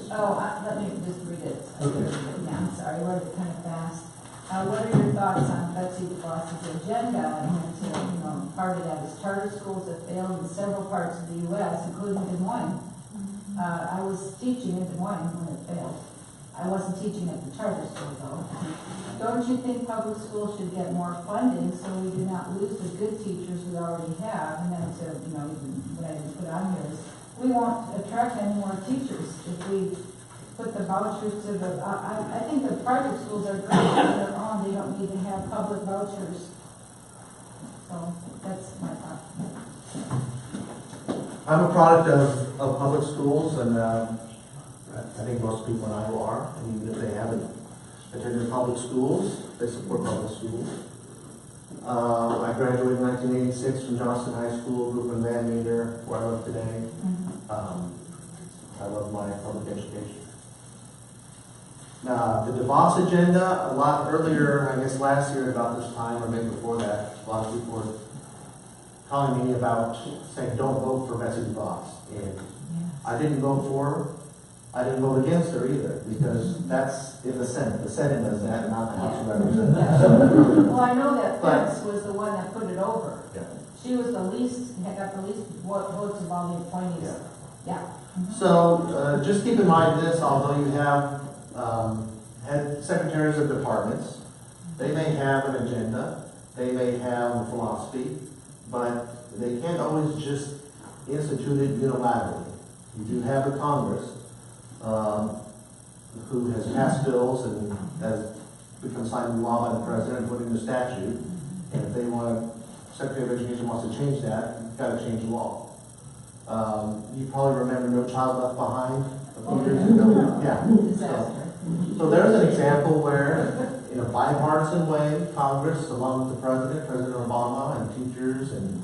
Speaker 2: Oh, let me just read it.
Speaker 1: Okay.
Speaker 2: Yeah, I'm sorry, I wrote it kind of fast. What are your thoughts on Betsy DeVos's agenda? And, part of that is charter schools that failed in several parts of the U.S., including Des Moines. I was teaching in Des Moines when it failed. I wasn't teaching at the charter school though. Don't you think public schools should get more funding so we do not lose the good teachers we already have? And then to, even what I didn't put on here is, we won't attract any more teachers if we put the vouchers to the, I think the private schools are great on their own, they don't need to have public vouchers. So, that's my thought.
Speaker 1: I'm a product of public schools, and I think most people in Iowa are, and even if they haven't attended public schools, they support public schools. I graduated in 1986 from Johnston High School, grew up in Van Meter, where I live today. I love my public education. Now, the DeVos agenda, a lot earlier, I guess last year about this time, or maybe before that, a lot of people were calling me about saying, don't vote for Betsy DeVos. And I didn't vote for her. I didn't vote against her either, because that's in the Senate. The Senate does that, not the House of Representatives.
Speaker 2: Well, I know that Pence was the one that put it over.
Speaker 1: Yeah.
Speaker 2: She was the least, had got the least votes of all the appointees. Yeah.
Speaker 1: So, just keep in mind this, although you have head secretaries of departments, they may have an agenda, they may have a philosophy, but they can't always just institute it unilaterally. You do have a Congress who has passed bills and has become signed into law by the president and put into statute. And if they want, Secretary of Education wants to change that, you've got to change the law. You probably remember No Child Left Behind a few years ago. Yeah.
Speaker 2: Disaster.
Speaker 1: So there's an example where, in a bipartisan way, Congress, along with the President, President Obama, and teachers and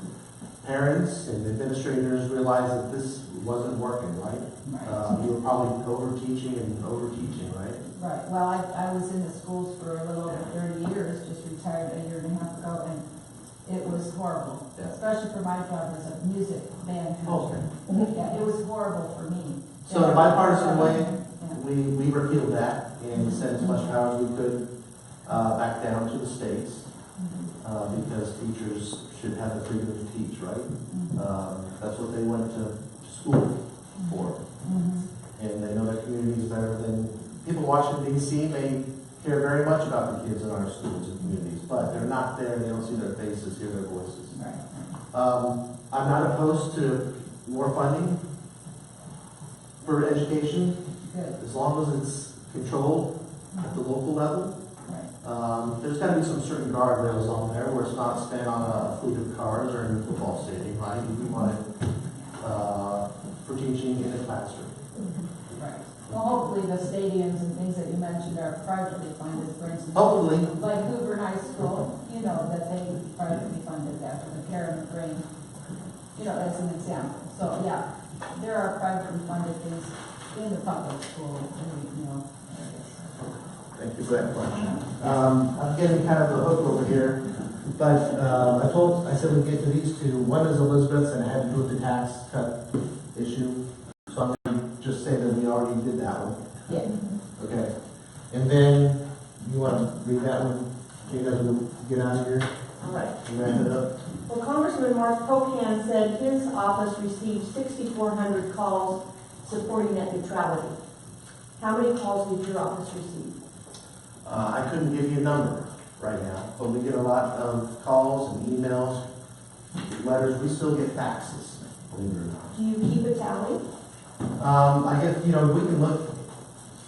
Speaker 1: parents and administrators realized that this wasn't working, right? You were probably overteaching, right?
Speaker 2: Right. Well, I was in the schools for a little over 30 years, just retired a year and a half ago, and it was horrible, especially for my job as a music band teacher. Yeah, it was horrible for me.
Speaker 1: So in a bipartisan way, we repealed that and sent as much power as we could back down to the states because teachers should have the freedom to teach, right? That's what they went to school for. And they know their communities better than people in Washington, D.C. may care very much about the kids in our schools and communities, but they're not there, they don't see their faces, hear their voices. I'm not opposed to more funding for education, as long as it's controlled at the local level. There's got to be some certain guardrails on there where it's not spent on a fleet of cars or in a football stadium, right? We want it for teaching in a classroom.
Speaker 2: Right. Well, hopefully the stadiums and things that you mentioned are privately funded, for instance.
Speaker 1: Hopefully.
Speaker 2: Like Hoover High School, that they privately funded that for the Karen McGrain, as an example. So, yeah, there are privately funded things in the public school, areas.
Speaker 1: Thank you for that question. I'm getting kind of the hook over here, but I said we'd get to these two. One is Elizabeth's, and it had to do with the tax cut issue. So I'm going to just say that we already did that one.
Speaker 2: Yeah.
Speaker 1: Okay. And then you want to read that one? So you guys will get out of here
Speaker 7: All right.
Speaker 1: and wrap it up.
Speaker 7: Well, Congressman Mark Pocan said his office received 6,400 calls supporting net neutrality. How many calls did your office receive?
Speaker 1: I couldn't give you a number right now, but we get a lot of calls and emails, letters. We still get faxes, believe it or not.
Speaker 7: Do you keep a tally?
Speaker 1: I guess, we can look,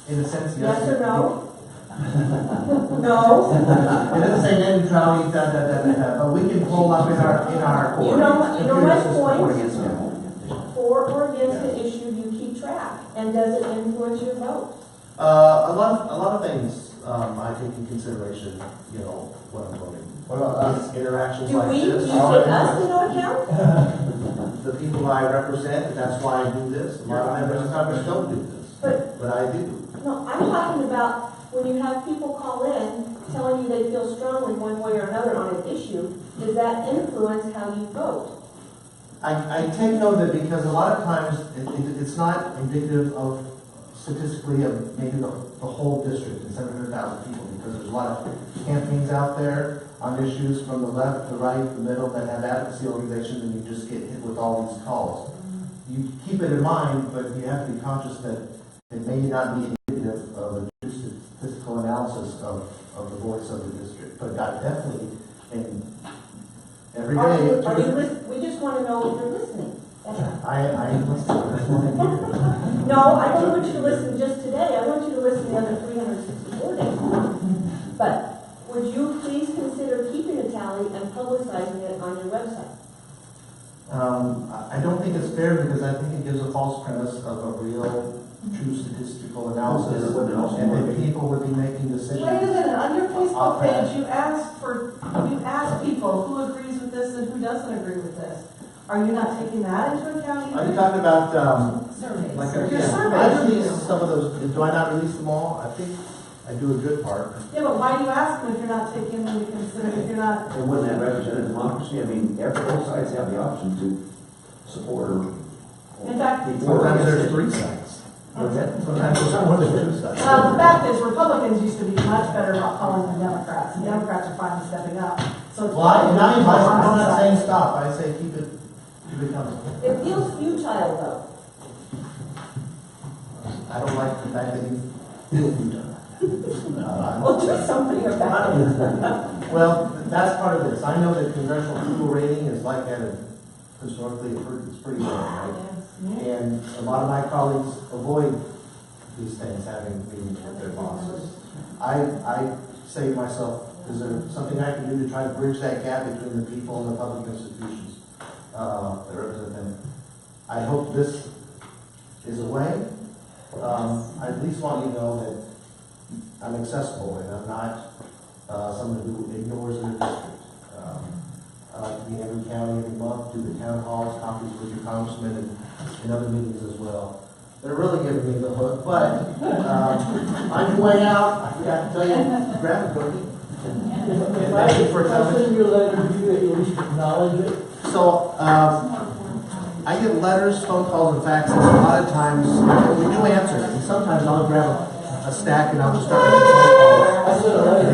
Speaker 1: in a sense,
Speaker 7: Yes or no? No?
Speaker 1: It doesn't say net neutrality, but we can pull up in our
Speaker 7: You know my
Speaker 1: computer
Speaker 7: point?
Speaker 1: system.
Speaker 7: For or against the issue, you keep track, and does it influence your vote?
Speaker 1: A lot of things I take in consideration, when I'm voting. What about us? Interactions
Speaker 7: Do
Speaker 1: like
Speaker 7: we, do you
Speaker 1: this.
Speaker 7: take us into account?
Speaker 1: The people I represent, that's why I do this. A lot of members of Congress don't do this, but I do.
Speaker 7: No, I'm talking about when you have people call in telling you they feel strongly one way or another on an issue, does that influence how you vote?
Speaker 1: I take note of it because a lot of times it's not indicative of statistically of maybe the whole district and 700,000 people, because there's a lot of campaigns out there on issues from the left, the right, the middle that have advocacy organizations, and you just get hit with all these calls. You keep it in mind, but you have to be conscious that it may not be indicative of a true statistical analysis of the voice of the district. But I definitely, and every day.
Speaker 7: We just want to know if you're listening. That's all.
Speaker 1: I am listening. That's what I'm hearing.
Speaker 7: No, I don't want you to listen just today, I want you to listen the other 364 days. But would you please consider keeping a tally and publicizing it on your website?
Speaker 1: I don't think it's fair because I think it gives a false premise of a real, true statistical analysis, and then people would be making decisions.
Speaker 5: Wait a minute, on your Facebook page, you ask people who agrees with this and who doesn't agree with this. Are you not taking that into account
Speaker 1: Are
Speaker 5: either?
Speaker 1: you talking about,
Speaker 2: Surveys.
Speaker 1: like,
Speaker 5: Your
Speaker 1: yeah,
Speaker 5: surveys.
Speaker 1: I release some of those, do I not release them all? I think I do a good part.
Speaker 5: Yeah, but why do you ask them if you're not taking them into consideration, if you're not?
Speaker 3: And wouldn't that represent democracy? I mean, both sides have the option to support or.
Speaker 5: In fact,
Speaker 1: Sometimes there's three sides. Sometimes there's more than two sides.
Speaker 5: the fact is, Republicans used to be much better about calling than Democrats, and Democrats are finally stepping up. So it's
Speaker 1: Well, I'm not saying stop, I say keep it coming.
Speaker 7: It feels futile though.
Speaker 1: I don't like the fact that you feel you've done that.
Speaker 7: Well, do something about it.
Speaker 1: Well, that's part of this. I know that congressional approval rating is like that historically, it's pretty low, right? And a lot of my colleagues avoid these things, having meetings with their bosses. I say to myself, is there something I can do to try to bridge that gap between the people and the public institutions that represent them? I hope this is a way. I at least want you to know that I'm accessible and I'm not someone who ignores their district. I like to be in every county every month, do the town halls, conferences with your congressman, and other meetings as well. They're really giving me the hook, but on your way out, I forgot to tell you, grab a cookie.
Speaker 4: If I send you a letter, do you at least acknowledge it?
Speaker 1: So, I get letters, phone calls, and faxes. A lot of times, we do answer, and sometimes I'll grab a stack and I'll just start making phone calls.
Speaker 4: I sent a letter